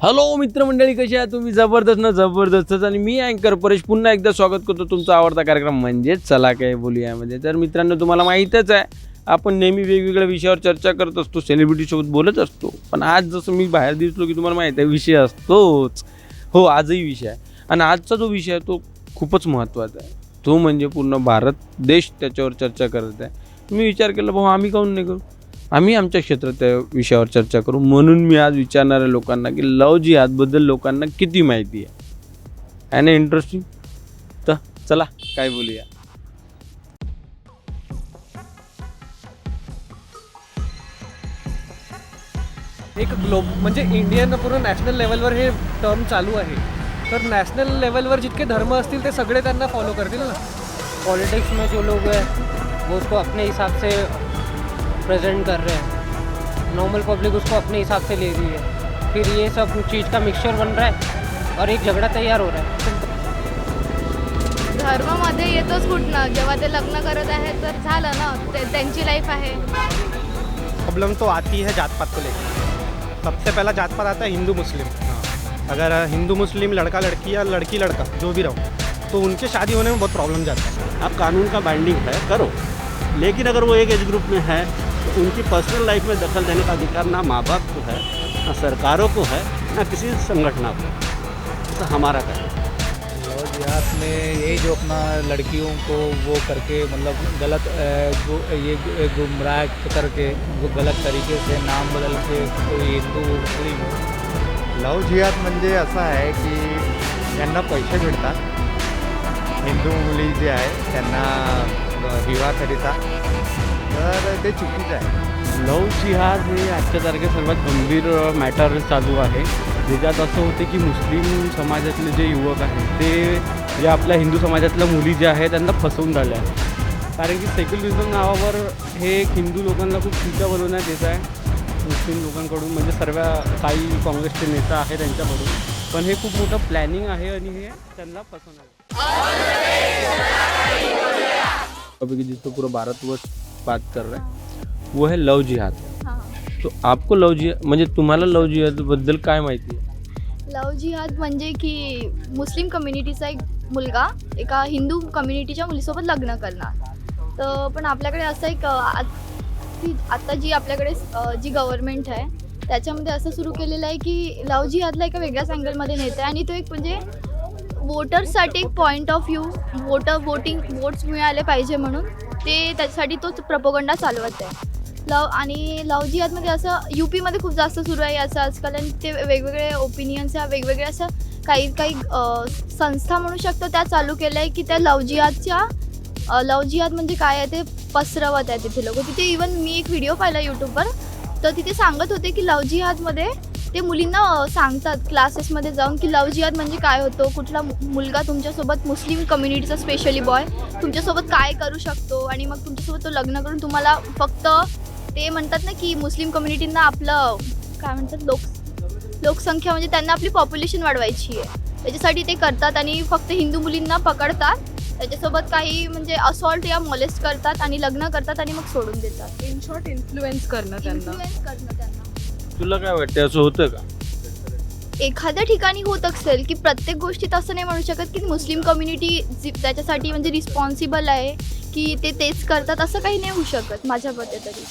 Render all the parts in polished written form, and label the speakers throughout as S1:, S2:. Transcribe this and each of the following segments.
S1: Hello मित्रमंडळी, कशी आहे तुम्ही? जबरदस्त ना जबरदस्तच. आणि मी अँकर परेश पुन्हा एकदा स्वागत करतो तुमचा आवडता कार्यक्रम म्हणजेच चला काय बोलूयामध्ये. तर मित्रांनो, तुम्हाला माहीतच आहे आपण नेहमी वेगवेगळ्या विषयावर चर्चा करत असतो, सेलिब्रिटीसोबत बोलत असतो. पण आज जसं मी बाहेर दिसलो की तुम्हाला माहीत आहे विषय असतोच. हो, आजही विषय आहे. आणि आजचा जो विषय आहे तो खूपच महत्त्वाचा आहे. तो म्हणजे पूर्ण भारत देश त्याच्यावर चर्चा करत आहे. मी विचार केला, भाऊ आम्ही काहून नाही करू, आम्ही आमच्या क्षेत्रात त्या विषयावर चर्चा करू. म्हणून मी आज विचारणाऱ्या लोकांना की लव जिहादबद्दल लोकांना किती माहिती आहे ना. इंटरेस्टिंग. तर चला काय बोलूया.
S2: एक म्हणजे इंडियन पूर्ण नॅशनल लेवलवर हे टर्म चालू आहे. तर नॅशनल लेवलवर जितके धर्म असतील ते सगळे त्यांना फॉलो करतील ना.
S3: पॉलिटिक्स में जो लोग हैं वो उसको अपने हिसाब से प्रेजेंट कर रहे हैं, नॉर्मल पब्लिक उसको अपने हिसाब से ले रही है, फिर ये सब चीज़ का मिक्सचर बन रहा है और एक झगड़ा तैयार हो रहा है.
S4: धर्मामध्ये येतोच कुठनं, जेव्हा ते लग्न करत आहेत तर झालं ना, त्यांची लाईफ आहे.
S5: प्रॉब्लम तो आती है जात पात को लेकर. सबसे पहला जात पात आता है हिंदू मुस्लिम. अगर हिंदू मुस्लिम लड़का लड़की या लड़की लड़का जो भी रहो तो उनके शादी होने में बहुत प्रॉब्लम जाता है.
S6: आप कानून का बाइंडिंग है करो, लेकिन अगर वो एक एज ग्रुप में है तो उनकी पर्सनल लाइफ में दखल देने का अधिकार ना माँ बाप को है, ना सरकारों को है, ना किसी संगठनों को. तो हमारा क्या है.
S7: लव जिहाद में यही जो अपना लड़कियों को वो करके मतलब गलत ये गुमराह करके वो गलत तरीके से नाम बदल के कोई हिंदू मुस्लिम.
S8: लव जिहाद म्हणजे असं आहे की यांना पैसे मिळतात, हिंदू मुली जे आहे त्यांना विवाहाकरिता, तर ते चुकीचं आहे.
S1: लव जिहाद हे आजच्या तारखेत सर्वात गंभीर मॅटर चालू आहे. ज्याच्यात असं होते की मुस्लिम समाजातले जे युवक आहेत ते जे आपल्या हिंदू समाजातल्या मुली ज्या आहेत त्यांना फसवून राहिल्या आहेत. कारण की सेक्युलरिझम नावावर हे एक हिंदू लोकांना खूप चुकीचं बनवण्यात येत आहे मुस्लिम लोकांकडून, म्हणजे सर्व काही काँग्रेसचे नेता आहे त्यांच्याकडून. पण हे खूप मोठं प्लॅनिंग आहे आणि हे त्यांना फसवणार है. जिसको पूरा भारतवर्ष बात कर रहा है वो है लव जिहाद. तो आपको लव जिहाद म्हणजे तुम्हाला लव जिहादबद्दल काय माहिती आहे?
S4: लव जिहाद म्हणजे की मुस्लिम कम्युनिटीचा एक मुलगा एका हिंदू कम्युनिटीच्या मुलीसोबत लग्न करणार. तर पण आपल्याकडे असं एक आता जी आपल्याकडे जी गव्हर्नमेंट आहे त्याच्यामध्ये असं सुरू केलेलं आहे की लव जिहादला एका वेगळ्याच अँगलमध्ये नेते आणि तो एक म्हणजे वोटर्ससाठी एक पॉईंट ऑफ व्ह्यू, वोट्स मिळाले पाहिजे म्हणून ते त्याच्यासाठी तोच प्रोपगंडा चालवत आहे. आणि लव जिहादमध्ये असं यूपीमध्ये खूप जास्त सुरू आहे याचं आजकाल. आणि ते वेगवेगळे ओपिनियन्स या वेगवेगळ्या असं काही संस्था म्हणू शकतो त्या चालू केल्या आहे की त्या लव जिहाद म्हणजे काय आहे ते पसरवत आहे तिथे लोक. तिथे इवन मी एक व्हिडिओ पाहिला यूट्यूबवर, तर तिथे सांगत होते की लव जिहादमध्ये ते मुलींना सांगतात क्लासेसमध्ये जाऊन की लव जिहाद म्हणजे काय होतं, कुठला मुलगा तुमच्यासोबत मुस्लिम कम्युनिटीचा स्पेशली बॉय तुमच्यासोबत काय करू शकतो आणि मग तुमच्यासोबत तो लग्न करून तुम्हाला फक्त ते म्हणतात ना की मुस्लिम कम्युनिटींना आपलं काय म्हणतात लोकसंख्या म्हणजे त्यांना आपली पॉप्युलेशन वाढवायची आहे त्याच्यासाठी ते करतात. आणि फक्त हिंदू मुलींना पकडतात, त्याच्यासोबत काही म्हणजे असॉल्ट या मॉलेस्ट करतात आणि लग्न करतात आणि मग सोडून देतात.
S2: इन शॉर्ट इन्फ्लुएन्स करणं त्यांना.
S1: तुला काय वाटतं, असं होतं का?
S4: एखाद्या ठिकाणी होत असेल की प्रत्येक गोष्टीत असं नाही म्हणू शकत की मुस्लिम कम्युनिटी त्याच्यासाठी म्हणजे रिस्पॉन्सिबल आहे की ते तेच करतात, असं काही नाही होऊ शकत माझ्या मते तरी.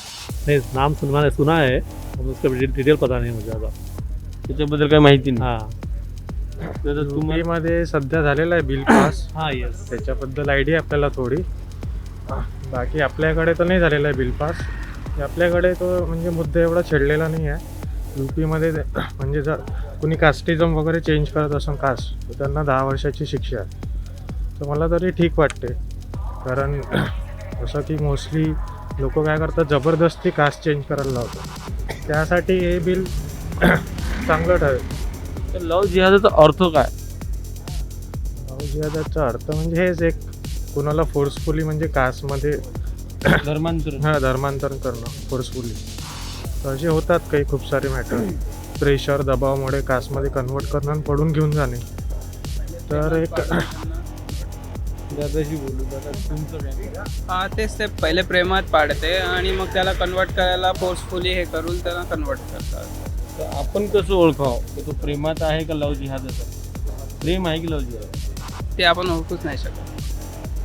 S9: नहीं, नाम सुना है, उसका डिटेल पता नहीं मुझे आता.
S1: त्याच्याबद्दल काही माहिती नाही.
S9: हां,
S5: मध्ये सध्या झालेला आहे बिल पास.
S9: हां येस.
S5: त्याच्याबद्दल आयडिया आपल्याला थोडी. बाकी आपल्याकडे तर नाही झालेला आहे बिल पास. आपल्याकडे तो म्हणजे मुद्दा एवढा छेडलेला नाही आहे. यूपीमध्ये म्हणजे जर कुणी कास्टिझम वगैरे चेंज करत असेल कास्ट तर त्यांना 10 वर्षाची शिक्षा आहे. तर मला तरी ठीक वाटते, कारण जसं की मोस्टली लोक काय करतात, जबरदस्ती कास्ट चेंज करायला लावतात. त्यासाठी हे बिल चांगलं ठरेल.
S1: तर लव जिहादाचा अर्थ काय?
S5: लव जिहादाचा अर्थ म्हणजे हेच एक कुणाला फोर्सफुली म्हणजे कास्टमध्ये धर्मांतरण करणं फोर्सफुली. तर असे होतात काही खूप सारे मॅटर, प्रेशर दबावामुळे कास्टमध्ये कन्वर्ट करणं आणि पडून घेऊन जाणे. तर एक
S1: दादाशी बोलू. दादा तुमचं काय?
S10: तेच ते पहिले प्रेमात पाडते आणि मग त्याला कन्वर्ट करायला फोर्सफुली हे करून त्याला कन्वर्ट करतात.
S1: तर आपण कसं ओळखावं की तो प्रेमात आहे का लव जिहादाचा? प्रेम आहे की लव जिहाद?
S10: ते आपण ओळखूच नाही शकत.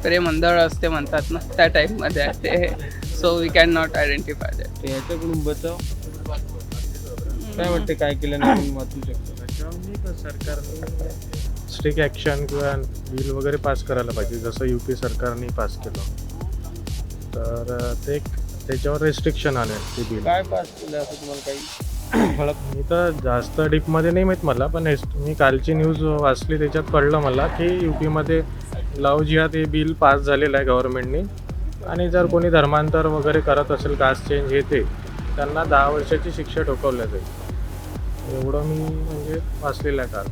S10: प्रेम अंधळ असते म्हणतात ना, त्या टाईपमध्ये आहे ते. So we can not identify that.
S1: तर याच्याकडून बचाव काय वाटते, काय केल्याने आपण वाचू शकतो?
S5: त्याच्यावर सरकारने स्ट्रिक्ट ॲक्शन किंवा बिल वगैरे पास करायला पाहिजे, जसं UP सरकारने पास केलं. तर ते त्याच्यावर रेस्ट्रिक्शन आले ते बिल.
S1: काय पास केलं असं तुम्हाला काही फळक?
S5: मी तर जास्त डीपमध्ये नाही माहीत मला, पण मी कालची न्यूज वाचली, त्याच्यात कळलं मला की UPमध्ये लव जिहाद हे बिल पास झालेलं आहे गव्हर्नमेंटनी. आणि जर कोणी धर्मांतर वगैरे करत असेल, कास्ट चेंज हे ते, त्यांना 10 वर्षाची शिक्षा ठोकावल्या जाईल. एवढं मी म्हणजे वाचलेलं आहे काल.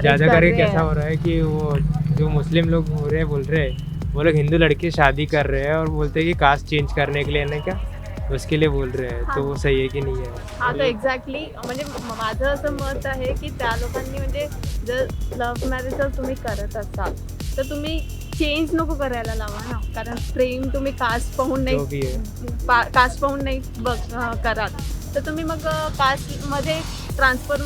S11: ज़्यादा करके कैसा हो रहा है कि वो जो मुस्लिम लोग हो रहे हैं बोल रहे हैं, वो लोग हिंदू लड़की से शादी कर रहे हैं और बोलते हैं कि कास्ट चेंज करने के लिए, ना क्या उसके लिए बोल रहे हैं. तो वो सही है की नहीं है?
S12: हा तर एक्झॅक्टली म्हणजे माझं असं मत आहे की त्या लोकांनी म्हणजे जर लव्ह मॅरेज जर तुम्ही करत असाल तर तुम्ही चेंज नको करायला लावा ना, कारण प्रेम तुम्ही कास्ट पाहून
S11: जो भी
S12: नाही,
S11: है.
S12: कास्ट पाहून नाही कराल तर तुम्ही मग कास्टमध्ये ट्रान्सफर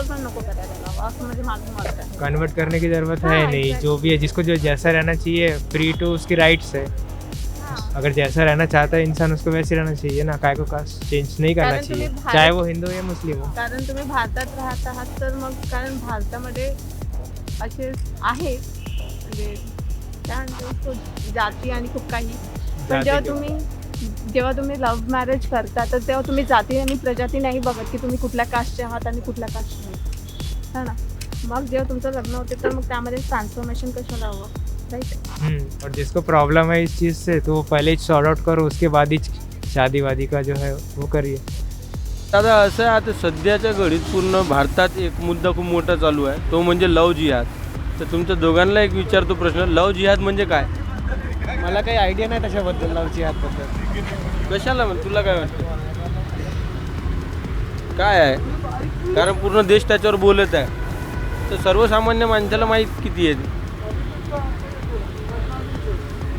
S12: पण नको करायला लावा, असं म्हणजे माझं मत आहे.
S11: कन्वर्ट करने की ज़रूरत है
S12: हाँ,
S11: नहीं.
S12: exactly.
S11: जो भी है, जिसको जो जैसा रहना चाहिए, फ्री टू उसकी राइट्स है. अगर जैसा रहना चाहता है इंसान, उसको वैसे रहना चाहिए ना. काय को कास्ट चेंज नहीं करना
S12: कारण तुम्ही
S11: चाहिए,
S12: भारत-
S11: चाहे वो हिंदू या मुस्लिम हो.
S12: कारण तुम्ही भारतात राहत आहात तर मग, कारण भारतामध्ये असे आहे म्हणजे काय म्हणतो जाती आणि खूप काही, पण जेव्हा तुम्ही लव्ह मॅरेज करता तर तेव्हा तुम्ही जाती आणि प्रजाती नाही बघत की तुम्ही कुठल्या कास्टचे आहात आणि कुठल्या कास्टचे नाही, है ना. मग जेव्हा तुमचं लग्न होते तर मग त्यामध्ये ट्रान्सफॉर्मेशन कशाला हवं, राईट.
S11: और जिसको प्रॉब्लम है इस चीज़ से, तो वो पहले ही सॉर्ट आउट करो, उसके बाद ही शादी वादी का जो है वो करिए.
S1: दादा असं आहे, आता सध्याच्या घडीत पूर्ण भारतात एक मुद्दा खूप मोठा चालू आहे, तो म्हणजे लव जिहाद. तर तुमच्या दोघांना एक विचारतो प्रश्न, लव जिहाद म्हणजे काय?
S2: मला काही आयडिया नाही त्याच्याबद्दल, लव जिहादबद्दल.
S1: कशाला तुला काय वाटतं, काय आहे? कारण पूर्ण देश त्याच्यावर बोलत आहे, तर सर्वसामान्य माणसाला माहीत किती आहे?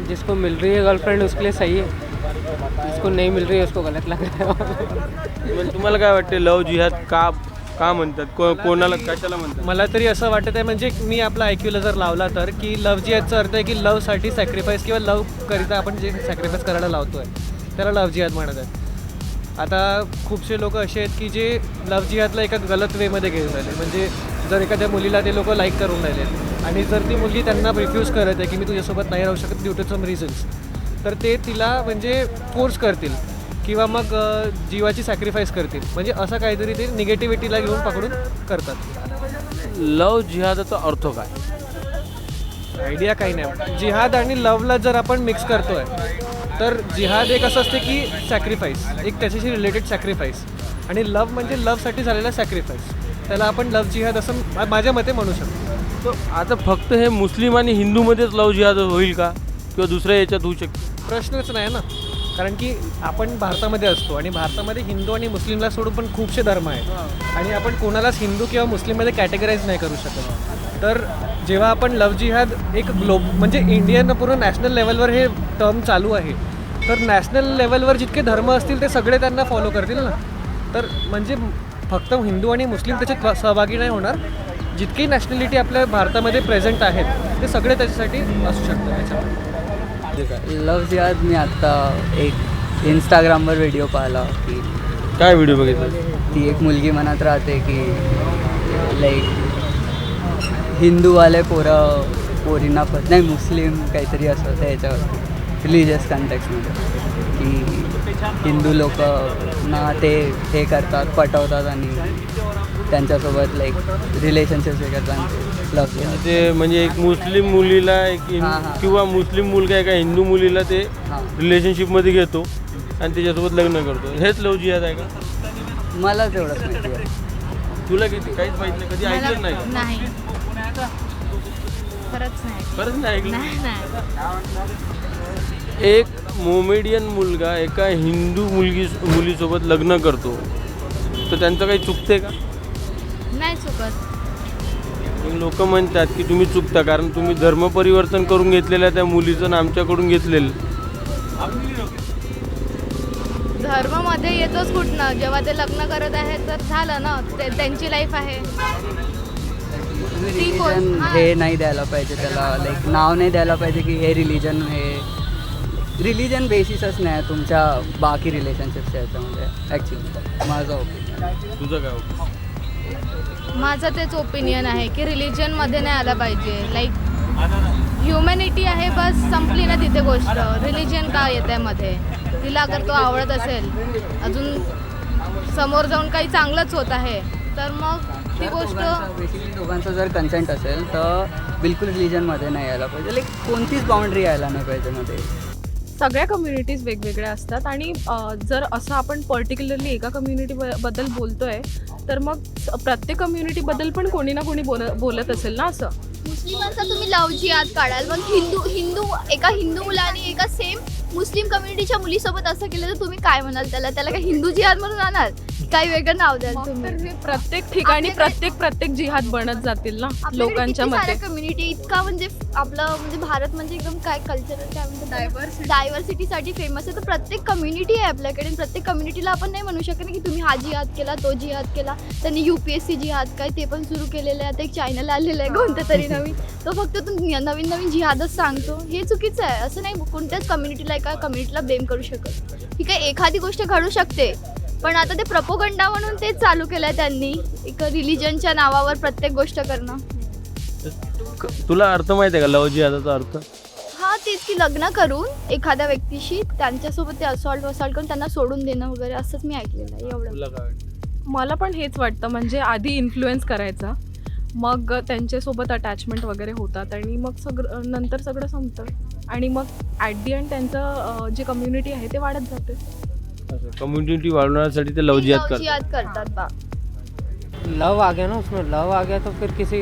S3: जिसको मिल रही है गर्लफ्रेंड उसके लिए सही है, जिसको नहीं मिल रही है उसको गलत लग रहा है.
S1: म्हणजे तुम्हाला काय वाटते, लव जिहाद का म्हणतात, कोणाला कशाला म्हणतात?
S2: मला तरी असं वाटत आहे, म्हणजे मी आपला IQ जर लावला तर, की लव जिहादचा अर्थ आहे की लवसाठी सॅक्रिफाईस किंवा लव करिता आपण जे सॅक्रिफाईस करायला लावतो आहे त्याला लव जिहाद म्हणत आहेत. आता खूपसे लोक असे आहेत की जे लव जिहादला एका गलत वेमध्ये घेऊन राहिले. म्हणजे जर एखाद्या मुलीला ते लोक लाईक करून राहिले आणि जर ती मुलगी त्यांना रिफ्यूज करत आहे की मी तुझ्यासोबत नाही राहू शकत ड्यू टू सम रिझन्स, तर ते तिला म्हणजे फोर्स करतील किंवा मग जीवाची सॅक्रिफाईस करतील. म्हणजे असं काहीतरी ते निगेटिव्हिटीला घेऊन पकडून करतात.
S1: लव जिहादाचा अर्थ काय?
S2: आयडिया काही नाही. जिहाद आणि लवला जर आपण मिक्स करतोय तर जिहाद एक असं असते की सॅक्रिफाईस, एक त्याच्याशी रिलेटेड सॅक्रिफाईस, आणि लव म्हणजे लवसाठी झालेला सॅक्रिफाईस, त्याला आपण लव जिहाद असं माझ्या मते म्हणू शकतो.
S1: तर आता फक्त हे मुस्लिम आणि हिंदूमध्येच लव जिहाद होईल का, किंवा दुसऱ्या याच्यात होऊ शकते?
S2: प्रश्नच नाही ना, कारण की आपण भारतामध्ये असतो आणि भारतामध्ये हिंदू आणि मुस्लिमला सोडून पण खूपसे धर्म आहेत आणि आपण कोणालाच हिंदू किंवा मुस्लिममध्ये कॅटेगराईज नाही करू शकत. तर जेव्हा आपण लव जिहाद एक म्हणजे इंडियन पूर्ण नॅशनल लेवलवर हे टर्म चालू आहे, तर नॅशनल लेवलवर जितके धर्म असतील ते सगळे त्यांना फॉलो करतील ना. तर म्हणजे फक्त हिंदू आणि मुस्लिम त्याच्यात सहभागी नाही होणार, जितकी नॅशनॅलिटी आपल्या भारतामध्ये प्रेझेंट आहेत ते सगळे त्याच्यासाठी असू शकतात त्याच्यामध्ये.
S10: लव जिहाद मी आत्ता एक इंस्टाग्रामवर व्हिडिओ पाहिला की
S1: काय व्हिडिओ बघितला?
S10: ती एक मुलगी म्हणत राहते की लाईक हिंदूवाले पोरींना नाही मुस्लिम काहीतरी असं होतं याच्यावर रिलिजियस कॉन्टेक्स्टमध्ये, की हिंदू लोक ना ते हे करतात, पटवतात आणि त्यांच्यासोबत लाईक रिलेशनशिप्स हे करतात लव जिहाद.
S1: ते म्हणजे एक मुस्लिम मुलीला
S10: हां.
S1: किंवा मुस्लिम मुलगा एका हिंदू मुलीला ते
S10: हां.
S1: रिलेशनशिपमध्ये घेतो आणि त्याच्यासोबत लग्न करतो, हेच लव जिहाद आहे का?
S10: मला तेवढंच माहिती आहे.
S1: तुला किती काहीच माहित नाही, कधी ऐकलं नाही का?
S12: नाही, खरंच नाही
S1: ऐकलं?
S12: नाही.
S1: एक मोमेडियन मुलगा एका हिंदू मुलीसोबत लग्न करतो, तर त्यांचं काही चुकते का?
S12: नाही चुकत.
S1: लोक म्हणतात की तुम्ही चुकता, कारण तुम्ही धर्म परिवर्तन करून घेतलेलं आहे त्या मुलीचं आणि आमच्याकडून घेतलेलं.
S4: धर्मामध्ये येतोच कुठनं, जेव्हा ते लग्न करत आहेत तर झालं ना, त्यांची लाईफ आहे.
S10: रिलीजन हे नाही द्यायला पाहिजे त्याला, लाईक नाव नाही द्यायला पाहिजे की हे रिलीजन हे रिलीजन बेसिसच नाही तुमच्या बाकी रिलेशनशिपच्या याच्यामध्ये ॲक्च्युली माझं ओपिनियन.
S1: तुझं काय ओपिनियन?
S4: माझं तेच ओपिनियन आहे की रिलीजनमध्ये नाही आलं पाहिजे. लाईक ह्युमॅनिटी आहे बस, संपली ना तिथे गोष्ट. रिलीजन का येते मध्ये? तिला अगर तो आवडत असेल, अजून समोर जाऊन काही चांगलंच होत आहे तर मग ती गोष्ट
S10: बेसिकली दोघांचं जर कन्सेंट असेल तर बिलकुल रिलीजनमध्ये नाही यायला पाहिजे. लाईक कोणतीच बाउंड्री यायला नाही पाहिजे मध्ये.
S12: सगळ्या कम्युनिटीज वेगवेगळ्या असतात आणि जर असं आपण पर्टिक्युलरली एका कम्युनिटीबद्दल बोलतोय तर मग प्रत्येक कम्युनिटीबद्दल पण कोणी ना कोणी बोलत असेल ना. असं
S4: मुस्लिमांचा तुम्ही लव जिहाद काढाल, मग एका हिंदू मुलाने एका सेम मुस्लिम कम्युनिटीच्या मुलीसोबत असं केलं तर तुम्ही काय म्हणाल त्याला? त्याला काय हिंदू जिहाद म्हणून आणाल? काही वेगळं नाव द्याल तुम्ही?
S12: तर हे प्रत्येक ठिकाणी प्रत्येक जिहाद बनत जातील ना लोकांच्या मध्ये.
S4: कम्युनिटी इतका म्हणजे आपलं म्हणजे भारत म्हणजे एकदम काय कल्चरल काय म्हणतात डायव्हर्सिटीसाठी फेमस आहे. तर प्रत्येक कम्युनिटी आहे आपल्याकडे. प्रत्येक कम्युनिटीला आपण नाही म्हणू शकत की तुम्ही हा जिहाद केला, तो जिहाद केला. त्यांनी UPSC जिहाद काय ते पण सुरू केलेलं आहे. आता एक चॅनल आलेलं आहे कोणतं तरी नवीन, तो फक्त तो नवीन जिहादच सांगतो. हे चुकीचं आहे. असं नाही कोणत्याच कम्युनिटीला एका कम्युनिटीला ब्लेम करू शकत. ठीक आहे, एखादी गोष्ट घडू शकते, पण आता ते प्रपोगंडा म्हणून तेच चालू केलं आहे त्यांनी, एक रिलीजनच्या नावावर प्रत्येक गोष्ट करणं.
S1: तुला अर्थ माहिती आहे का लव जिहादाचा अर्थ?
S4: हा, तेच की लग्न करून एखाद्या व्यक्तीशी त्यांच्यासोबत ते असॉल्ट करून त्यांना सोडून देणं वगैरे असंच मी ऐकलेलं आहे. एवढं
S1: तुला काय वाटतं?
S12: मला पण हेच वाटतं. म्हणजे आधी इन्फ्लुएन्स करायचा, मग त्यांच्यासोबत अटॅचमेंट वगैरे होतात आणि मग नंतर सगळं संपतं आणि मग ॲट दी एंड त्यांचं जे कम्युनिटी आहे ते वाढत जाते.
S1: कम्युनिटी वाढवण्यासाठी ते लव जिहाद
S4: जिहाद करतात बा.
S3: लव आ गया ना उसमें, लव आ गया तो फिर किसी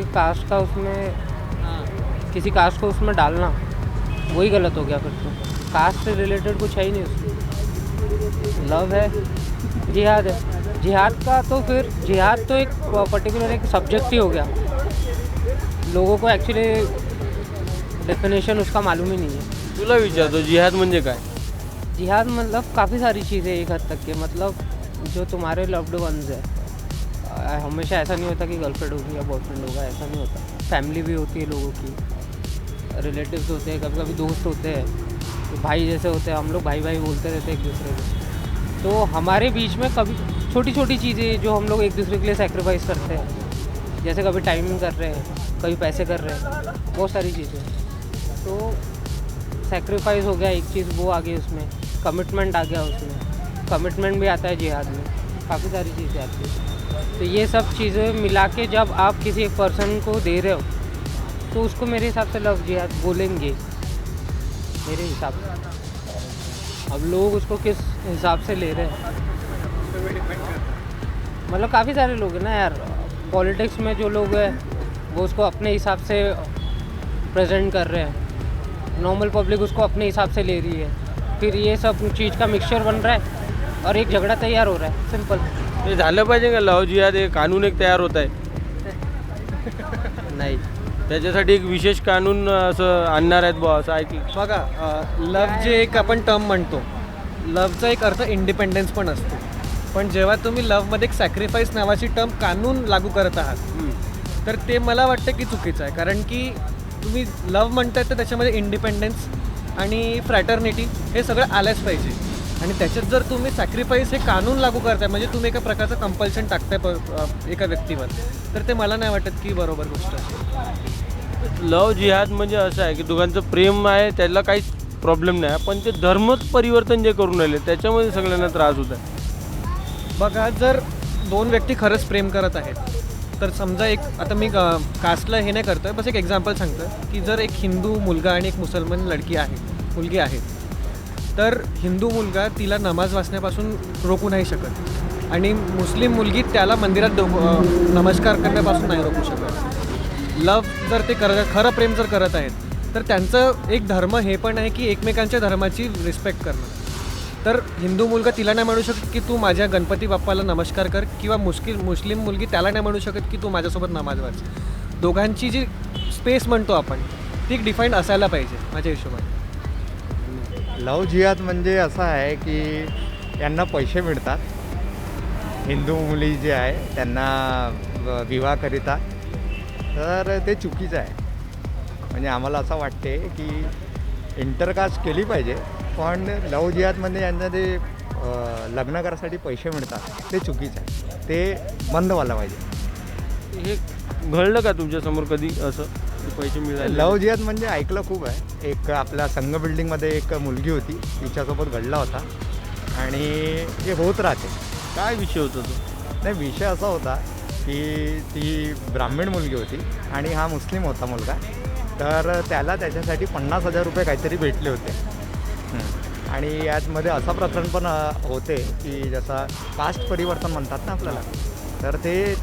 S3: कास्ट को उसमें डालना वही गलत हो गया. फिर तो कास्ट से रिलेटेड कुछ है ही नहीं उसमें. लव है, जिहाद है. जिहाद का तो फिर जिहाद तो एक पर्टिकुलर एक सब्जेक्ट ही हो गया. लोगों को एक्चुअली डेफिनेशन उसका मालूम ही नहीं है.
S1: तुला विचारतो जिहाद म्हणजे काय?
S3: जिहाद मतलब काफ़ी सारी चीज़ें एक हद तक के, मतलब जो तुम्हारे लव्ड वंस है. हमेशा ऐसा नहीं होता कि गर्लफ्रेंड होगी या बॉयफ्रेंड होगा, ऐसा नहीं होता. फैमिली भी होती है लोगों की, रिलेटिव्स होते हैं, कभी कभी दोस्त होते हैं, भाई जैसे होते हैं. हम लोग भाई बोलते रहते हैं एक दूसरे को. तो हमारे बीच में कभी छोटी छोटी चीज़ें जो हम लोग एक दूसरे के लिए सेक्रीफाइस करते हैं, जैसे कभी टाइमिंग कर रहे हैं, कभी पैसे कर रहे हैं, बहुत सारी चीज़ें. तो सेक्रीफाइस हो गया एक चीज़, वो आ गई उसमें. कमिटमेंट आ गया उसमें. कमिटमेंट भी आता है जिहाद में. काफ़ी सारी चीज़ें आती हैं. तो ये सब चीज़ें मिला के जब आप किसी एक पर्सन को दे रहे हो तो उसको मेरे हिसाब से लव जिहाद बोलेंगे, मेरे हिसाब से. अब लोग उसको किस हिसाब से ले रहे हैं, मतलब काफ़ी सारे लोग हैं ना यार. पॉलिटिक्स में जो लोग हैं वो उसको अपने हिसाब से प्रेजेंट कर रहे हैं. नॉर्मल पब्लिक उसको अपने हिसाब से ले रही है. फिर ये सब चीज़ का मिक्सचर बन रहा है और एक झगड़ा तैयार हो रहा है. सिंपल.
S1: हे झालं पाहिजे का लव जिहाद? हे कानून एक तयार होत आहे.
S3: नाही,
S1: त्याच्यासाठी एक विशेष कानून असं आणणार आहेत बुवा असं ऐकलं.
S2: बघा, लव जे एक आपण टर्म म्हणतो, लवचा एक अर्थ इंडिपेंडन्स पण असतो. पण जेव्हा तुम्ही लवमध्ये एक सॅक्रिफाईस नावाची टर्म कानून लागू करत आहात तर ते मला वाटतं की चुकीचं आहे. कारण की तुम्ही लव म्हणताय तर त्याच्यामध्ये इंडिपेंडन्स आणि फ्रॅटर्निटी हे सगळं आलंच पाहिजे. आणि त्याच्यात जर तुम्ही सॅक्रिफाईस हे कानून लागू करताय म्हणजे तुम्ही एका प्रकारचं कंपल्शन टाकताय एका व्यक्तीवर, तर ते मला नाही वाटत की बरोबर गोष्ट आहे.
S1: लव जिहाद म्हणजे असं आहे की दोघांचं प्रेम आहे, त्याला काहीच प्रॉब्लेम नाही, पण ते धर्मच परिवर्तन जे करून राहिले त्याच्यामध्ये सगळ्यांना त्रास होत आहे.
S2: बघा, जर दोन व्यक्ती खरंच प्रेम करत आहेत तर समजा एक, आता मी कास्टला हे नाही करतोय, बस एक एक्झाम्पल सांगतो की जर एक हिंदू मुलगा आणि एक मुसलमान मुलगी आहे तर हिंदू मुलगा तिला नमाज वाचण्यापासून रोखू नाही शकत आणि मुस्लिम मुलगी त्याला मंदिरात नमस्कार करण्यापासून नाही रोखू शकत. लव जर ते खरं प्रेम जर करत आहेत तर त्यांचं एक धर्म हे पण आहे की एकमेकांच्या धर्माची रिस्पेक्ट करणं. तर हिंदू मुलगा तिला नाही म्हणू शकत की तू माझ्या गणपती बाप्पाला नमस्कार कर, किंवा मुस्लिम मुलगी त्याला नाही म्हणू शकत की तू माझ्यासोबत नमाज वाच. दोघांची जी स्पेस म्हणतो आपण ती डिफाईंड असायला पाहिजे माझ्या हिशोबाने.
S8: लव जिहाद म्हणजे असं आहे की यांना पैसे मिळतात हिंदू मुली जे आहे त्यांना विवाहाकरिता, तर ते चुकीचं आहे. म्हणजे आम्हाला असं वाटते की इंटरकास्ट केली पाहिजे, पण लव जिहादमध्ये यांना ते लग्न करायसाठी पैसे मिळतात ते चुकीचं आहे, ते बंद व्हायला पाहिजे.
S1: हे घडलं का तुमच्यासमोर कधी असं की पैसे मिळाले?
S8: लव जिहाद म्हणजे ऐकलं खूप आहे. एक आपल्या संघ बिल्डिंगमध्ये एक मुलगी होती, तिच्यासोबत घडला होता आणि हे होत राहते.
S1: काय विषय होता तो?
S8: नाही, विषय असा होता की ती ब्राह्मण मुलगी होती आणि हा मुस्लिम होता मुलगा, तर त्याला त्याच्यासाठी 50,000 रुपये काहीतरी भेटले होते. आणि यातमध्ये असा प्रकरण पण होते की जसा कास्ट परिवर्तन म्हणतात ना आपल्याला, तर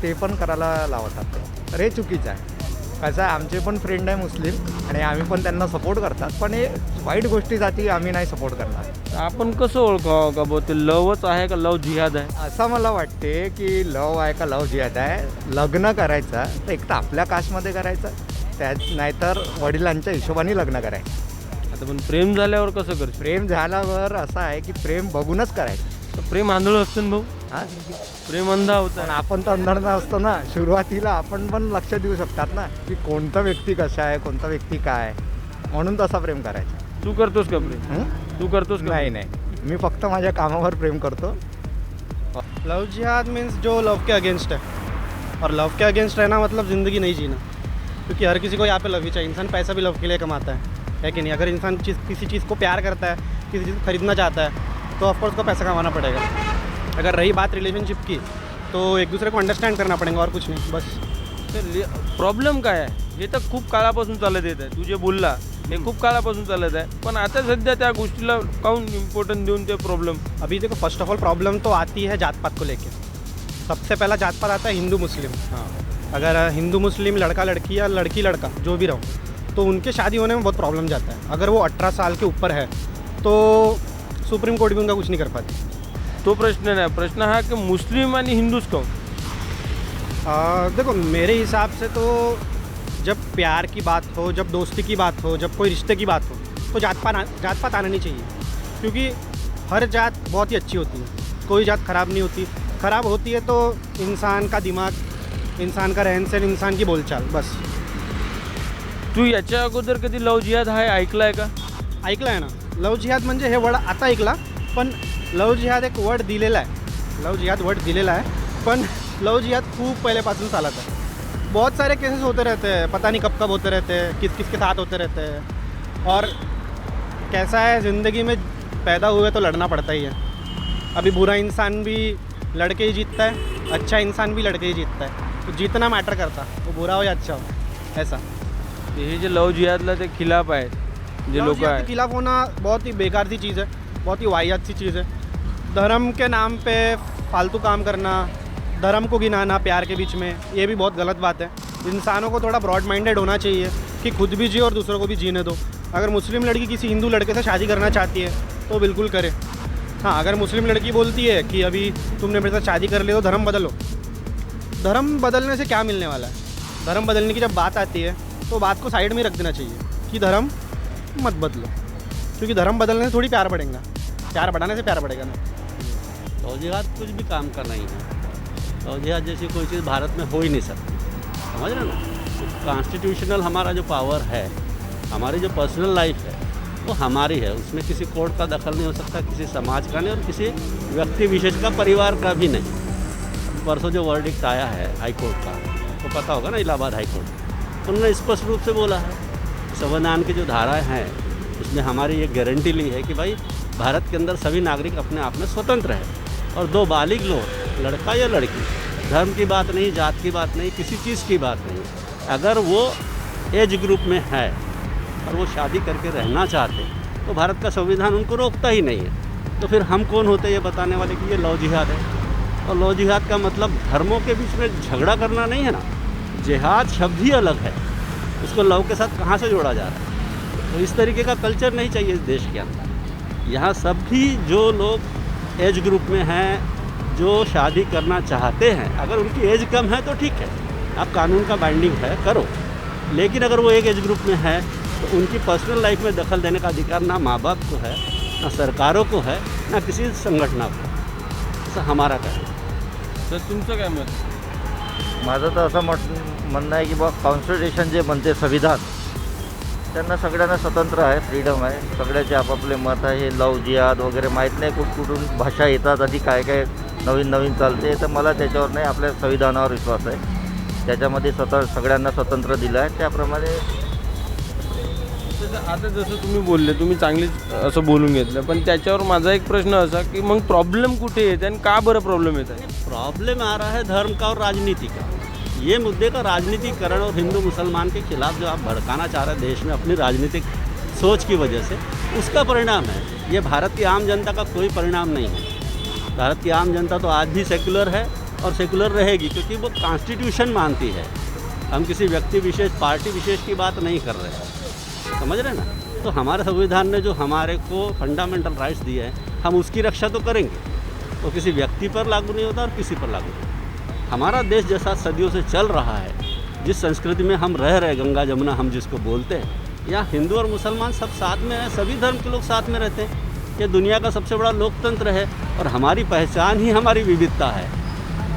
S8: ते पण करायला लावतात. तर हे चुकीचं आहे. कसं आहे, आमचे पण फ्रेंड आहे मुस्लिम आणि आम्ही पण त्यांना सपोर्ट करतात, पण हे वाईट गोष्टीसाठी आम्ही नाही सपोर्ट करणार.
S1: आपण कसं ओळखावं का बो ते लवच आहे का लव जिहाद आहे?
S8: असं मला वाटते की लव आहे का लव जिहाद आहे. लग्न करायचं तर एक तर आपल्या कास्टमध्ये करायचं, त्यात नाहीतर वडिलांच्या हिशोबाने लग्न करायचं.
S1: आता पण प्रेम झाल्यावर कसं करतो?
S8: प्रेम झाल्यावर असं आहे की प्रेम बघूनच करायचं.
S1: तर प्रेम आंधळ असतं ना भाऊ,
S8: हां,
S1: प्रेम अंधा होता.
S8: पण आपण तर अंधळ असतो ना. सुरुवातीला आपण पण लक्ष देऊ शकतात ना की कोणता व्यक्ती कसा आहे, कोणता व्यक्ती काय, म्हणून तसा प्रेम करायचा.
S1: तू करतोस का प्रेम? तू करतोस का?
S8: नाही नाही, मी फक्त माझ्या कामावर प्रेम करतो.
S2: लव जिहाद मीन्स जो लव के अगेंस्ट है, और लव के अगेंस्ट रहना मतलब ज़िंदगी नहीं जीना, क्योंकि हर किसी को यहाँ पे लव ही चाहिए. इंसान पैसा भी लव के लिए कमाता है कि नहीं? अगर इंसान किसी चीज़ को प्यार करता है, किसी चीज़ को खरीदना चाहता है, तो ऑफकोर्स उसको पैसा कमाना पड़ेगा. अगर रही बात रिलेशनशिप की, तो एक दूसरे को अंडरस्टँड करना पड़ेगा और कुछ नहीं, बस.
S1: प्रॉब्लेम काय आहे? हे तर खूप काळापासून चालत येत आहे. तू जे बोलला हे खूप काळापासून चालत आहे, पण आता सध्या त्या गोष्टीला काऊन इम्पॉर्टन्स देऊन ते प्रॉब्लम?
S2: अभी देखो, फर्स्ट ऑफ ऑल प्रॉब्लम तो आती है जात पात को लेके. सबसे पहला जात पात आता है हिंदू मुस्लिम.
S1: हाँ,
S2: अगर हिंदू मुस्लिम लड़का लड़की या लड़की लड़का जो भी रहो, तो उनके शादी होने में बहुत प्रॉब्लम जाता है. अगर वो 18 साल के ऊपर है तो सुप्रीम कोर्ट भी उनका कुछ नहीं कर पाती.
S1: तो प्रश्न नाही. प्रश्न हा की मुस्लिम आणि हिंदूच काऊन?
S2: देखो, मेरे हिसाब से तो जब प्यार की बात हो, जब दोस्ती की बात हो, जब कोई रिश्ते की बात हो, तो जात पात आना नहीं चाहिए. क्योंकि हर जात बहुत ही अच्छी होती है, कोई जात ख़राब नहीं होती. ख़राब होती है तो इंसान का दिमाग, इंसान का रहन सहन, इंसान की बोलचाल, बस.
S1: तू याच्या अगोदर कधी लव जिहाद हा ऐकला आहे का?
S2: ऐकलं आहे ना. लव जिहाद म्हणजे हे वर्ड आता ऐकला, पण लव जिहाद एक वर्ड दिलेला आहे. लव जिहाद वर्ड दिलेला आहे, पण लव जिहाद खूप पहिलेपासून चालत आहे. बहुत सारे केसेस होते रहते हैं, पता नहीं कब कब होते रहते हैं, किस किस के साथ होते रहते हैं. और कैसा है, ज़िंदगी में पैदा हुए तो लड़ना पड़ता ही है. अभी बुरा इंसान भी लड़के ही जीतता है, अच्छा इंसान भी लड़के ही जीतता है. तो जीतना मैटर करता, वो बुरा हो या अच्छा हो, ऐसा.
S1: हे जे लव जिहादला ते खिलाफ आहेत जे लोक
S2: के
S1: आहेत,
S2: खिलाफ होना बहुत ही बेकार सी चीज़ है, बहुत ही वाहियात सी चीज़ है. धर्म के नाम पे फालतू काम करना, धर्म को गिनाना प्यार के बीच में, ये भी बहुत गलत बात है. इंसानों को थोड़ा ब्रॉड माइंडेड होना चाहिए कि खुद भी जिए और दूसरों को भी जीने दो. अगर मुस्लिम लड़की किसी हिंदू लड़के से शादी करना चाहती है तो बिल्कुल करे. हाँ, अगर मुस्लिम लड़की बोलती है कि अभी तुमने मेरे साथ शादी कर ली तो धर्म बदलो, धर्म बदलने से क्या मिलने वाला है? धर्म बदलने की जब बात आती है तो बात को साइड में रख देना चाहिए कि धर्म मत बदलो, क्योंकि धर्म बदलने से थोड़ी प्यार बढ़ेगा, प्यार बढ़ाने से प्यार बढ़ेगा ना.
S6: लव जिहाद कुछ भी काम का नहीं है. लव जिहाद जैसी कोई चीज़ भारत में हो ही नहीं सकती, समझ रहे ना. कॉन्स्टिट्यूशनल हमारा जो पावर है, हमारी जो पर्सनल लाइफ है वो हमारी है, उसमें किसी कोर्ट का दखल नहीं हो सकता, किसी समाज का नहीं और किसी व्यक्ति विशेष का, परिवार का भी नहीं. परसों जो वर्डिक्ट आया है हाई कोर्ट का, तो पता होगा ना, इलाहाबाद हाई कोर्ट, उन्होंने स्पष्ट रूप से बोला है संविधान की जो धाराएं हैं उसमें हमारी ये गारंटी ली है कि भाई भारत के अंदर सभी नागरिक अपने आप में स्वतंत्र है. और दो बालिग लोग, लड़का या लड़की, धर्म की बात नहीं, जात की बात नहीं, किसी चीज़ की बात नहीं, अगर वो एज ग्रुप में है और वो शादी करके रहना चाहते तो भारत का संविधान उनको रोकता ही नहीं है. तो फिर हम कौन होते ये बताने वाले कि ये लव जिहाद है? और लव जिहाद का मतलब धर्मों के बीच में झगड़ा करना नहीं है ना. जिहाद शब्द ही अलग है, उसको लव के साथ कहाँ से जोड़ा जा रहा है? तो इस तरीके का कल्चर नहीं चाहिए इस देश के अंदर. यहाँ सभी जो लोग एज ग्रुप में हैं, जो शादी करना चाहते हैं, अगर उनकी एज कम है तो ठीक है, आप कानून का बाइंडिंग है करो, लेकिन अगर वो एक एज ग्रुप में है तो उनकी पर्सनल लाइफ में दखल देने का अधिकार ना माँ बाप को है ना सरकारों को है ना किसी संगठना को, असं हमारा कहना.
S1: तर तुमचं काय मत?
S13: माझं तर असं म्हणणं आहे की बा कॉन्स्टिट्यूशन जे म्हणते संविधान, त्यांना सगळ्यांना स्वतंत्र आहे, फ्रीडम आहे, सगळ्याचे आपापले मत आहे. हे लव जिहाद वगैरे माहीत नाही कुठून भाषा येतात, आधी काय काय नवीन नवीन चालते, तर मला त्याच्यावर नाही, आपल्या संविधानावर विश्वास आहे. त्याच्यामध्ये सगळ्यांना स्वतंत्र दिलं आहे, त्याप्रमाणे.
S1: आता जसं तुम्ही बोलले, तुम्ही चांगलीच असं बोलून घेतलं, पण त्याच्यावर माझा एक प्रश्न असा की मग प्रॉब्लेम कुठे येते आणि का बरं प्रॉब्लेम येत आहे?
S6: प्रॉब्लम आ रहा है धर्म का और राजनीति का. ये मुद्दे का राजनीतिकरण और हिंदू मुसलमान के खिलाफ जो आप भड़काना चाह रहे हैं देश में अपनी राजनीतिक सोच की वजह से, उसका परिणाम है. ये भारत की आम जनता का कोई परिणाम नहीं है. भारत की आम जनता तो आज भी सेकुलर है और सेकुलर रहेगी, क्योंकि वो कॉन्स्टिट्यूशन मानती है. हम किसी व्यक्ति विशेष, पार्टी विशेष की बात नहीं कर रहे हैं, समझ रहे ना. तो हमारे संविधान ने जो हमारे को फंडामेंटल राइट्स दिए हैं, हम उसकी रक्षा तो करेंगे. वो किसी व्यक्ति पर लागू नहीं होता और किसी पर लागू नहीं. हमारा देश जैसा सदियों से चल रहा है, जिस संस्कृति में हम रह रहे, गंगा जमुना हम जिसको बोलते हैं, यहाँ हिंदू और मुसलमान सब साथ में हैं, सभी धर्म के लोग साथ में रहते हैं. ये दुनिया का सबसे बड़ा लोकतंत्र है और हमारी पहचान ही हमारी विविधता है.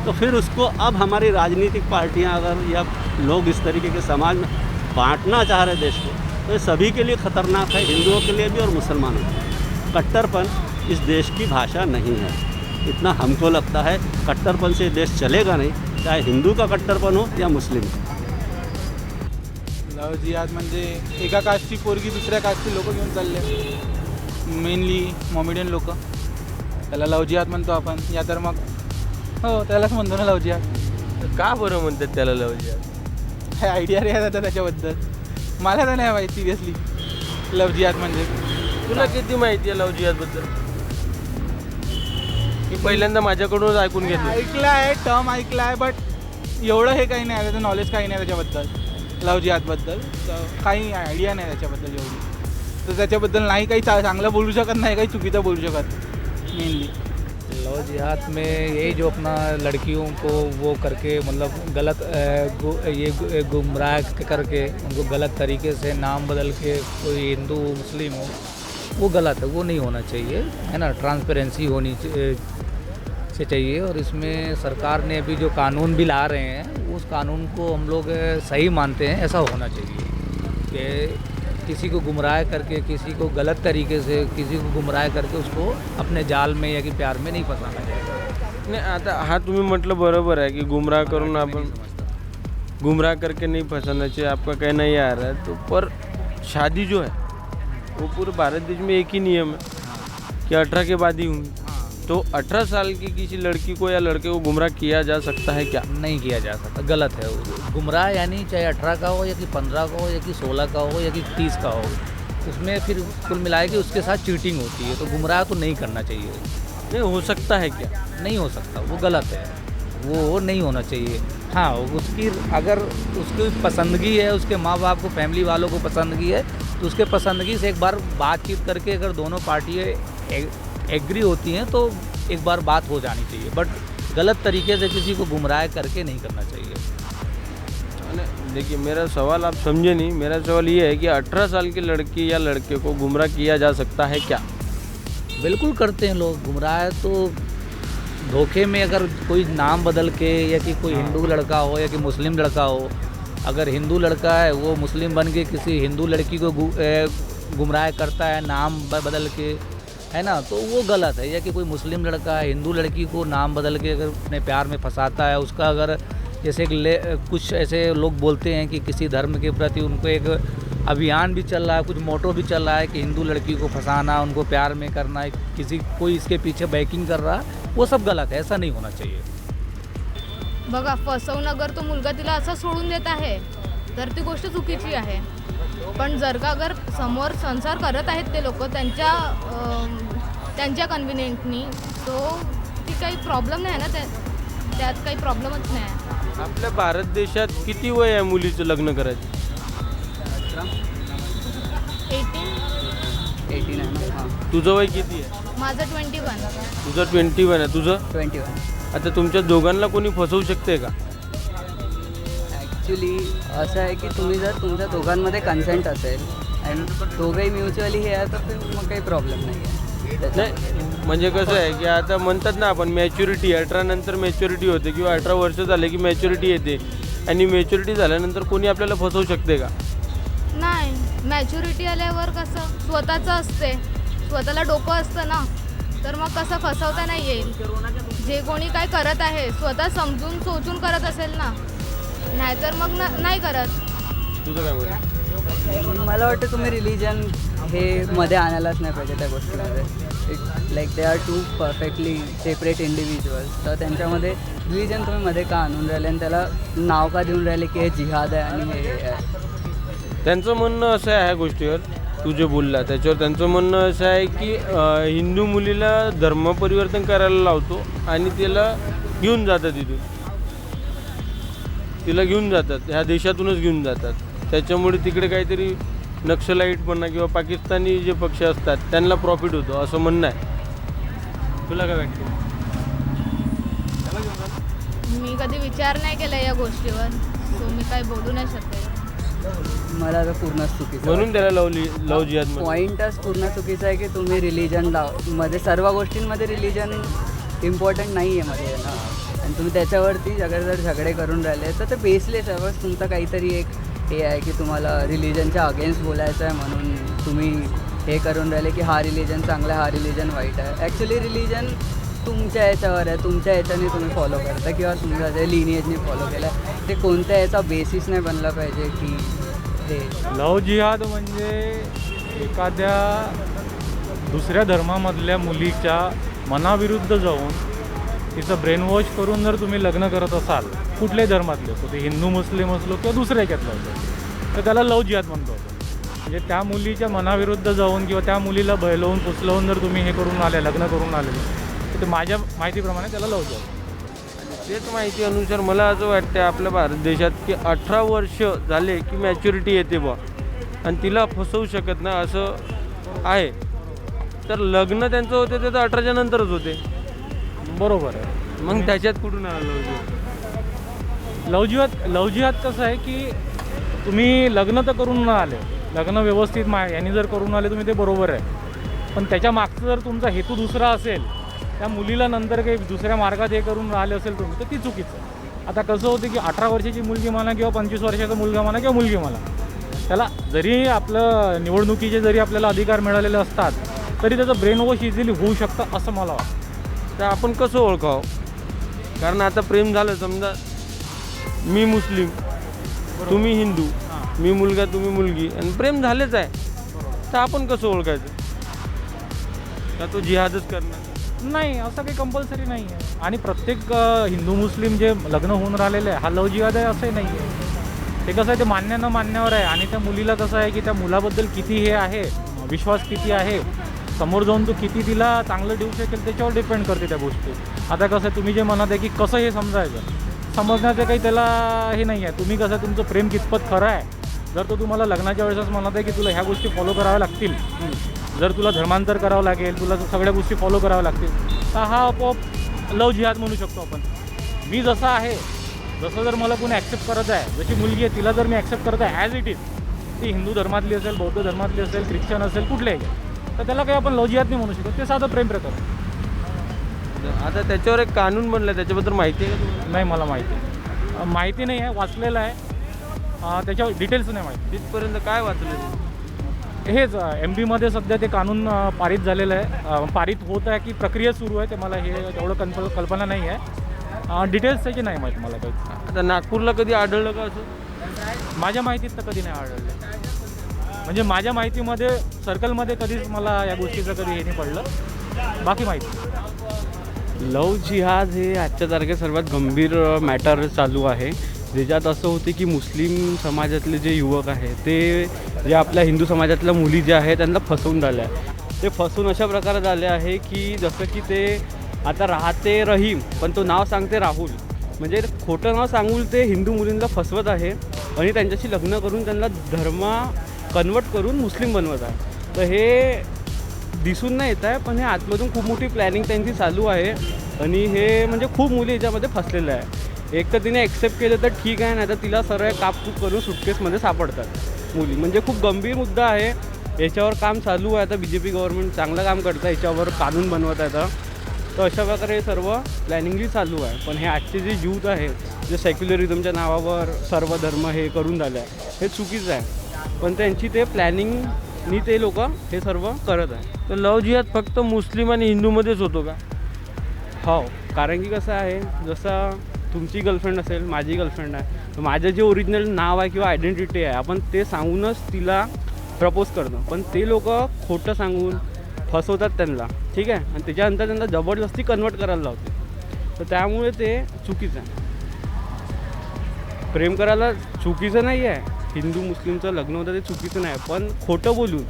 S6: तो फिर उसको अब हमारी राजनीतिक पार्टियाँ अगर या लोग इस तरीके के समाज में बांटना चाह रहे देश को, तो ये सभी के लिए ख़तरनाक है, हिंदुओं के लिए भी और मुसलमानों के लिए. कट्टरपन इस देश की भाषा नहीं है, इतना हमको लगता है. कट्टरपन से देश चलेगा नहीं, चाहे हिंदू का कट्टरपन हो या मुस्लिम का.
S14: लव जिहाद म्हणजे एका कास्टची पोरगी दुसऱ्या कास्टची लोक घेऊन चालले, मेनली मॉमेडियन लोक. त्याला लव जिहाद म्हणतो आपण, या तर मग हो त्यालाच म्हणतो ना लव जिहाद.
S1: का बरं म्हणतात त्याला लव जिहाद?
S14: काय आयडिया रे आता त्याच्याबद्दल, मला तर नाही माहिती सिरियसली लव जिहाद म्हणजे.
S1: तुला किती माहिती आहे लव जिहादबद्दल? मी पहिल्यांदा माझ्याकडूनच ऐकून घेतलं.
S14: ऐकलं आहे, टर्म ऐकला आहे, बट एवढं हे काही नाही, त्याचं नॉलेज काही नाही त्याच्याबद्दल, लव जिहादबद्दल काही आयडिया नाही त्याच्याबद्दल एवढी. तर त्याच्याबद्दल नाही काही चांगलं बोलू शकत, नाही काही चुकीचं बोलू शकत. मेनली
S7: लव जिहाद में यही जो अपना लड़कियों को वो करके मतलब गलत ये गुमराह करके उनको गलत तरीके से नाम बदल के कोई हिंदू मुस्लिम हो, वो गलत है, वो नहीं होना चाहिए, है ना. ट्रांसपेरेंसी होनी से चाहिए. और इसमें सरकार ने अभी जो कानून भी ला रहे हैं, उस कानून को हम लोग सही मानते हैं. ऐसा होना चाहिए कि किसी को गुमराह करके, किसी को गलत तरीके से किसी को गुमराह करके उसको अपने जाल में या कि प्यार में नहीं फंसाना चाहिए.
S1: नाही, आता हा तुम्ही म्हटलं बरोबर आहे की गुमराह करून आपण गुमराह करके नहीं फंसाना चाहिए, आपका कहना ही आ रहा है. तो पर शादी जो है वो पूरे भारत देश में एक ही नियम है कि 18 के बाद ही होंगी. तो 18 साल की किसी लड़की को या लड़के को गुमराह किया जा सकता है क्या?
S7: नहीं किया जा सकता, गलत है. गुमराह यानी चाहे 18 का हो या कि 15 का हो या कि 16 का हो या कि 30 का हो, उसमें फिर कुल मिलाए कि उसके साथ चीटिंग होती है. तो गुमराह तो नहीं करना चाहिए.
S1: नहीं हो सकता है क्या?
S7: नहीं हो सकता, वो गलत है, वो नहीं होना चाहिए. हाँ, उसकी अगर उसकी पसंदगी है, उसके माँ बाप को, फैमिली वालों को पसंदगी है, तो उसके पसंदगी से एक बार बातचीत करके अगर दोनों पार्टियाँ एग्री होती हैं तो एक बार बात हो जानी चाहिए. बट गलत तरीके से किसी को गुमराह करके नहीं करना चाहिए.
S1: देखिए, मेरा सवाल आप समझे नहीं. मेरा सवाल ये है कि 18 साल की लड़की या लड़के को गुमराह किया जा सकता है क्या?
S7: बिल्कुल करते हैं लोग गुमराह. तो धोखे में अगर कोई नाम बदल के या कि कोई हिंदू लड़का हो या कि मुस्लिम लड़का हो, अगर हिंदू लड़का है वो मुस्लिम बन के किसी हिंदू लड़की को गुमराह करता है नाम बदल के, है ना, तो वो गलत है. या कि कोई मुस्लिम लड़का है हिंदू लड़की को नाम बदल के अगर अपने प्यार में फंसाता है, उसका अगर जैसे कुछ ऐसे लोग बोलते हैं कि किसी धर्म के प्रति उनको एक अभियान भी चल रहा है, कुछ मोटो भी चल रहा है कि हिंदू लड़की को फंसाना, उनको प्यार में करना, किसी कोई इसके पीछे बैकिंग कर रहा है, वो सब गलत है. ऐसा नहीं होना चाहिए.
S15: बघा, फसवून अगर तो मुलगा तिला असा सोडून देत आहे तर ती गोष्ट चुकीची आहे. पण जर का अगर समोर संसार करत आहेत ते लोक त्यांच्या कन्व्हिनियंटनी, तो ती काही प्रॉब्लेम नाही आहे ना, त्यात काही प्रॉब्लेमच नाही आहे.
S1: आपल्या भारत देशात किती वय आहे मुलीचं लग्न करायचं?
S10: 18 आहे ना.
S1: तुझं वय किती आहे?
S15: माझं 21.
S1: तुझं 21 आहे. तुझं
S10: 21.
S1: आता तुमच्या दोघांना कोणी फसवू शकते का?
S10: ॲक्च्युली असं आहे की तुम्ही जर तुमच्या दोघांमध्ये कन्सेंट असेल आणि दोघंही म्युच्युअली हे आहे तर मग काही प्रॉब्लेम नाही आहे. त्याच्यामध्ये.
S1: म्हणजे कसं आहे की आता म्हणतात ना आपण मॅच्युरिटी 18 नंतर मॅच्युरिटी होते किंवा 18 वर्ष झाले की मॅच्युरिटी येते आणि मॅच्युरिटी झाल्यानंतर कोणी आपल्याला फसवू शकते का?
S15: नाही, मॅच्युरिटी आल्यावर कसं स्वतःचं असते, स्वतःला डोकं असतं ना, तर मग कसं फसवता नाही येईल. जे कोणी काय करत आहे स्वतः समजून सोचून करत असेल ना, नाहीतर मग नाही करत.
S1: तुझं काय म्हणणं?
S10: मला वाटतं तुम्ही रिलिजन हे मध्ये आणायलाच नाही पाहिजे त्या गोष्टीमध्ये. Like they are two perfectly separate individuals. तर त्यांच्यामध्ये रिलिजन तुम्ही मध्ये का आणून राहिले आणि त्याला नाव का देऊन राहिले की हे जिहाद आहे आणि हे आहे.
S1: त्यांचं म्हणणं असं आहे ह्या गोष्टीवर तू जे बोलला त्याच्यावर त्यांचं म्हणणं असं आहे की हिंदू मुलीला धर्म परिवर्तन करायला लावतो आणि तिला घेऊन जातात इथून, तिला घेऊन जातात, ह्या देशातूनच घेऊन जातात. त्याच्यामुळे तिकडे काहीतरी नक्षलाईट म्हणा किंवा पाकिस्तानी जे पक्ष असतात त्यांना प्रॉफिट होतो असं म्हणणं आहे. तुला काय वाटतं?
S15: मी कधी विचार नाही केला या गोष्टीवर, सो मी काय बोलू नाही शकते.
S10: मला तर पूर्णच चुकीचं
S1: म्हणून त्याला लव जिहाद
S10: पॉईंटच पूर्ण चुकीचं आहे की तुम्ही रिलिजन मध्ये सर्व गोष्टींमध्ये रिलिजन इम्पॉर्टंट नाही आहे मध्ये ना, आणि तुम्ही त्याच्यावरती अगर जर झगडे करून राहिले तर ते बेसलेस आहे. बस तुमचं काहीतरी एक हे आहे की तुम्हाला रिलिजनच्या अगेन्स्ट बोलायचं आहे म्हणून तुम्ही हे करून राहिले की हा रिलिजन चांगला आहे, हा रिलिजन वाईट आहे. ॲक्च्युली रिलिजन तुमच्या याच्यावर आहे, तुमच्या याच्याने तुम्ही फॉलो करता किंवा तुमच्या जे लिनिएजने फॉलो केलं आहे ते कोणत्या याचा बेसिस नाही बनला पाहिजे की हे.
S5: लव जिहाद म्हणजे एखाद्या दुसऱ्या धर्मामधल्या मुलीच्या मनाविरुद्ध जाऊन तिचं ब्रेनवॉश करून जर तुम्ही लग्न करत असाल कुठल्याही धर्मातले असो, ते हिंदू मुस्लिम असलो किंवा दुसऱ्या याच्यातलं असो, तर त्याला लव जिहाद म्हणतो आपण. म्हणजे त्या मुलीच्या मनाविरुद्ध जाऊन किंवा त्या मुलीला बहलवून पुसलवून जर तुम्ही हे करून आले, लग्न करून आलेले, तर माझ्या माहितीप्रमाणे त्याला लव जिहाद.
S1: तेच माहिती अनुसार मला असं वाटतं आपल्या भारत देशात की 18 वर्ष झाले की मॅच्युरिटी येते बा आणि तिला फसवू शकत नाही असं आहे. तर लग्न त्यांचं होते ते तर 18च्या नंतरच होते.
S5: बरोबर आहे.
S1: मग त्याच्यात कुठून आलं
S5: लव जिहाद कसं आहे की तुम्ही लग्न तर करून न आले, लग्न व्यवस्थित यांनी जर करून आले तुम्ही ते बरोबर आहे, पण त्याच्या मागचं जर तुमचा हेतू दुसरा असेल, त्या मुलीला नंतर काही दुसऱ्या मार्गात हे करून राहिले असेल तुम्ही, तर ती चुकीचं आहे. आता कसं होतं की 18 वर्षाची मुलगी म्हणा किंवा 25 वर्षाचा मुलगा म्हणा किंवा मुलगी म्हणा, त्याला जरी आपलं निवडणुकीचे जरी आपल्याला अधिकार मिळालेले असतात तरी त्याचं ब्रेन वॉश इझिली होऊ शकतं असं मला वाटतं.
S1: तर आपण कसं ओळखावं? कारण आता प्रेम झालं, समजा मी मुस्लिम तुम्ही हिंदू, मी मुलगा तुम्ही मुलगी आणि प्रेम झालेच आहे, तर आपण कसं ओळखायचं? का तो जिहादच करणार?
S5: नाही, असं काही कंपल्सरी नाही आहे. आणि प्रत्येक हिंदू मुस्लिम जे लग्न होऊन राहिलेलं आहे हा लव जिहाद आहे असंही नाही आहे. ते कसं आहे, ते मान्य न मान्यावर आहे. आणि त्या मुलीला कसं आहे की त्या मुलाबद्दल किती हे आहे, विश्वास किती आहे, समोर जाऊन तो किती तिला चांगलं देऊ शकेल त्याच्यावर डिपेंड करते त्या गोष्टी. आता कसं आहे, तुम्ही जे म्हणत आहे की कसं हे समजायचं, समजण्याचं काही त्याला हे नाही आहे. तुम्ही कसं तुमचं प्रेम कितपत खरं आहे, जर तो तुम्हाला लग्नाच्या वेळेसच म्हणत आहे की तुला ह्या गोष्टी फॉलो कराव्या लागतील, जर तुला धर्मांतर करावं लागेल, तुला सगळ्या गोष्टी फॉलो कराव्या लागतील, तर हा आपोआप लव जिहाद म्हणू शकतो आपण. मी जसं आहे, जसं जर मला कोणी ॲक्सेप्ट करत आहे, जशी मुलगी आहे तिला जर मी ॲक्सेप्ट करत आहे ॲज इट इज, ती हिंदू धर्मातली असेल, बौद्ध धर्मातली असेल, ख्रिश्चन असेल, कुठल्याही, तर त्याला काही आपण लव जिहाद नाही म्हणू शकतो. ते साधं प्रेम प्रकार.
S1: आता त्याच्यावर एक कानून बनलं, त्याच्याबद्दल माहिती आहे का तुम्हाला?
S5: नाही, मला माहिती नाही आहे, वाचलेलं आहे, त्याच्यावर डिटेल्स नाही माहिती.
S1: तिथपर्यंत काय वाचलं?
S5: हेच MP सध्या ते कानून पारित झालेलं आहे, पारित होत आहे की प्रक्रिया सुरू आहे, ते मला हे तेवढं कल्पना नाही आहे. डिटेल्स त्याची नाही माहीत मला काही.
S1: आता नागपूरला कधी आढळलं का असं?
S5: माझ्या माहितीत तर कधी नाही आढळलं. म्हणजे माझ्या माहितीमध्ये सर्कलमध्ये कधीच मला या गोष्टीचं कधी हे नाही पडलं. बाकी माहिती.
S16: लव जिहाद हे आजच्या तारखेत सर्वात गंभीर मॅटर चालू आहे. ज्याच्यात असं होते की मुस्लिम समाजातले जे युवक आहेत ते जे आपल्या हिंदू समाजातल्या मुली ज्या आहेत त्यांना फसवून राहिल्या आहे. ते फसवून अशा प्रकारे झाले आहे की जसं की ते आता राहते रहीम पण तो नाव सांगते राहुल, म्हणजे खोटं नाव सांगून ते हिंदू मुलींना फसवत आहे आणि त्यांच्याशी लग्न करून त्यांना धर्म कन्वर्ट करून मुस्लिम बनवत आहे. तर हे दिसून नाही येत आहे, पण हे आतमधून खूप मोठी प्लॅनिंग त्यांची चालू आहे आणि हे म्हणजे खूप मुली याच्यामध्ये फसलेल्या आहे. एक तर तिने ॲक्सेप्ट केलं तर ठीक आहे, नाही तर तिला सरळ कापकूप करून सुटकेसमध्ये सापडतात मुली. म्हणजे खूप गंभीर मुद्दा आहे याच्यावर काम चालू आहे. आता BJP गव्हर्नमेंट चांगलं काम करतं आहे, याच्यावर कानून बनवत आहे. तर अशा प्रकारे हे सर्व प्लॅनिंगली चालू आहे. पण हे आजचे जे यूथ आहे, जे सेक्युलरिझमच्या नावावर सर्व धर्म हे करून झालं आहे, हे चुकीचं आहे. पण त्यांची ते प्लॅनिंगनी ते लोक हे सर्व करत आहे.
S1: तर लव जिहाद फक्त मुस्लिम आणि हिंदूमध्येच होतो का?
S16: हो, कारण की कसं आहे, जसं तुमची गर्लफ्रेंड असेल, माझी गर्लफ्रेंड आहे, तर माझं जे ओरिजिनल नाव आहे किंवा आयडेंटिटी आहे, आपण ते सांगूनच तिला प्रपोज करतो. पण ते लोक खोटं सांगून फसवतात त्यांना, ठीक आहे, आणि त्याच्यानंतर त्यांना जबरदस्ती कन्वर्ट करायला लावते. तर त्यामुळे ते चुकीचं आहे. प्रेम करायला चुकीचं नाही आहे, हिंदू मुस्लिमचं लग्न होतं ते चुकीचं नाही, पण खोटं बोलून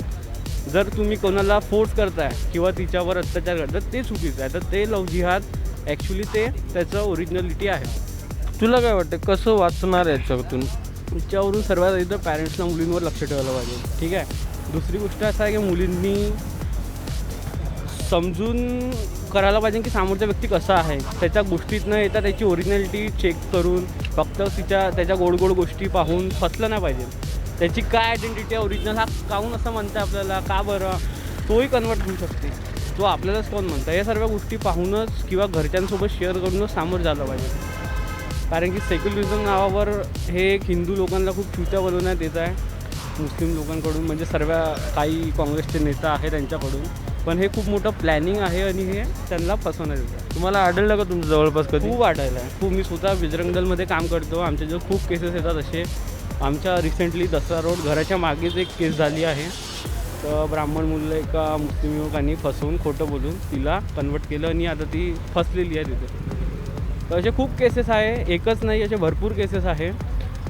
S16: जर तुम्ही कोणाला फोर्स करताय किंवा तिच्यावर अत्याचार करतात ते चुकीचं आहे. तर ते लव जिहाद ॲक्च्युली ते त्याचं ओरिजिनॅलिटी आहे.
S1: तुला काय वाटतं, कसं वाचणार आहे याच्यातून?
S16: याच्यावरून सर्वात आधी तर पॅरेंट्सला मुलींवर लक्ष ठेवायला पाहिजे, ठीक आहे. दुसरी गोष्ट असं आहे की मुलींनी समजून करायला पाहिजे की समोरचा व्यक्ती कसा आहे, त्याच्या गोष्टीत न येता त्याची ओरिजिनॅलिटी चेक करून फक्त त्याच्या गोड गोड गोष्टी पाहून फसलं नाही पाहिजे. त्याची काय आयडेंटिटी आहे, ओरिजिनल हा काहून असं म्हणतं आपल्याला, का बरं, तोही कन्वर्ट होऊ शकते, तो आपल्यालाच कोण म्हणतं. या सर्व गोष्टी पाहूनच किंवा घरच्यांसोबत शेअर करूनच सामोरं झालं पाहिजे. कारण की सेक्युलरिझम नावावर हे एक हिंदू लोकांना खूप चुत्या बनवण्यात येत आहे, मुस्लिम लोकांकडून, म्हणजे सर्व काही काँग्रेसचे नेता आहे त्यांच्याकडून. पण हे खूप मोठं प्लॅनिंग आहे आणि हे त्यांना फसवण्यात येतं.
S1: तुम्हाला आढळलं का तुमच्या जवळपास कधी?
S16: खूप आढळलं आहे. खूप. मी स्वतः बजरंग दलमध्ये काम करतो, आमच्याजवळ खूप केसेस येतात असे. आमच्या रिसेंटली दसरा रोड घराच्या मागेच एक केस झाली आहे. तर ब्राह्मण मुलं एका मुस्लिम युवकांनी फसवून खोटं बोलून तिला कन्वर्ट केलं आणि आता ती फसलेली आहे तिथे. तर असे खूप केसेस आहे, एकच नाही, असे भरपूर केसेस आहे.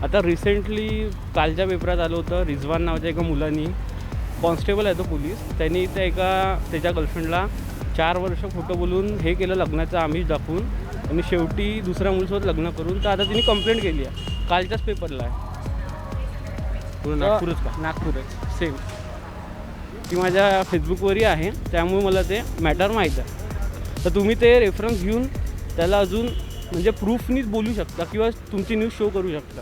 S16: आता रिसेंटली कालच्या पेपरात आलं होतं, रिजवान नावाच्या एका मुलांनी, कॉन्स्टेबल आहे तो पोलीस, त्यांनी त्याच्या गर्लफ्रेंडला 4 वर्ष खोटं बोलून हे केलं, लग्नाचं आमिष दाखवून, आणि शेवटी दुसऱ्या मुलीसोबत लग्न करून. तर आता तिने कंप्लेंट केली आहे, कालच्याच पेपरला आहे.
S1: नागपूरच का?
S16: नागपूरच सेम. ती माझ्या फेसबुकवरही आहे, त्यामुळे मला ते मॅटर माहीत आहे. तर तुम्ही ते रेफरन्स घेऊन त्याला अजून म्हणजे प्रूफनीच बोलू शकता किंवा तुमची न्यूज शो करू शकता.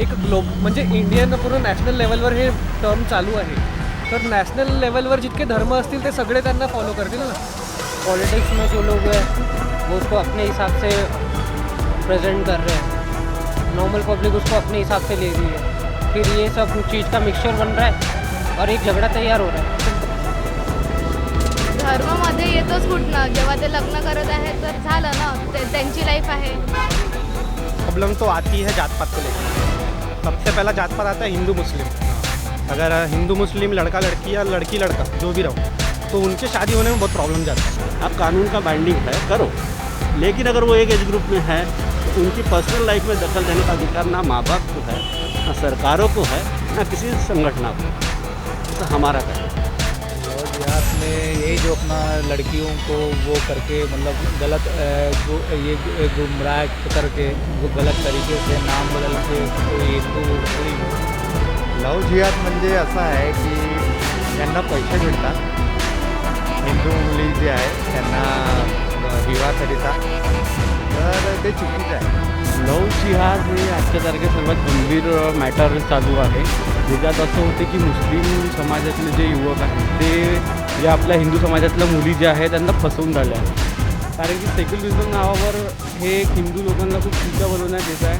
S2: एक म्हणजे इंडियन पूर्ण नॅशनल लेवलवर हे टर्म चालू आहे. तर नॅशनल लेवलवर जितके धर्म असतील ते सगळे त्यांना फॉलो करतील ना.
S3: पॉलिटिक्स में जो लोग हैं वो उसको अपने हिसाब से प्रेजेंट कर रहे हैं, नॉर्मल पब्लिक उसको अपने हिसाब से ले रही है, फिर ये सब चीज़ का मिक्सचर बन रहा है और एक झगड़ा तैयार हो रहा है.
S15: धर्मामध्ये येतोच कुठनं, जेव्हा ते लग्न करत आहे तर झालं ना, त्यांची लाईफ आहे.
S2: प्रॉब्लम तो आती है जात पात को लेकर. सबसे पहला जात पात आता है हिंदू मुस्लिम. अगर हिंदू मुस्लिम लड़का लड़की या लड़की लड़का जो भी रहो, तो उनके शादी होने में बहुत प्रॉब्लम जाता है.
S6: अब कानून का बाइंडिंग है, करो, लेकिन अगर वो एक एज ग्रुप में है तो उनकी पर्सनल लाइफ में दखल देने का अधिकार ना माँ बाप को है, ना सरकारों को है, ना किसी संगठनों को. तो हमारा क्या है,
S7: जिहाद में यही जो अपना लड़कियों को वो करके मतलब गलत ये गुमराह करके वो गलत तरीके से नाम बदल के कोई हिंदू कोई.
S8: लव जिहाद म्हणजे असं आहे की त्यांना पैसे मिळतात, हिंदू मुली जे आहेत त्यांना विवाहाकरिता, तर ते चुकीचं आहे.
S16: लव जिहाद हे आजच्या तारखेत सर्वात गंभीर मॅटर चालू आहे. ज्याच्यात असं होते की मुस्लिम समाजातले जे युवक आहेत ते जे आपल्या हिंदू समाजातल्या मुली ज्या आहेत त्यांना फसवून झाल्या आहेत. कारण की सेक्युलरिझम नावावर हे हिंदू लोकांना खूप चुका बनवण्यात येत आहे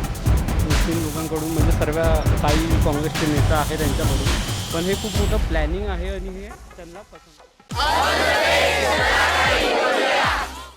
S16: मुस्लिम लोकांकडून, म्हणजे सर्व काही काँग्रेसचे नेता आहे त्यांच्याकडून. पण हे खूप मोठं प्लॅनिंग आहे आणि हे त्यांना फसवणं.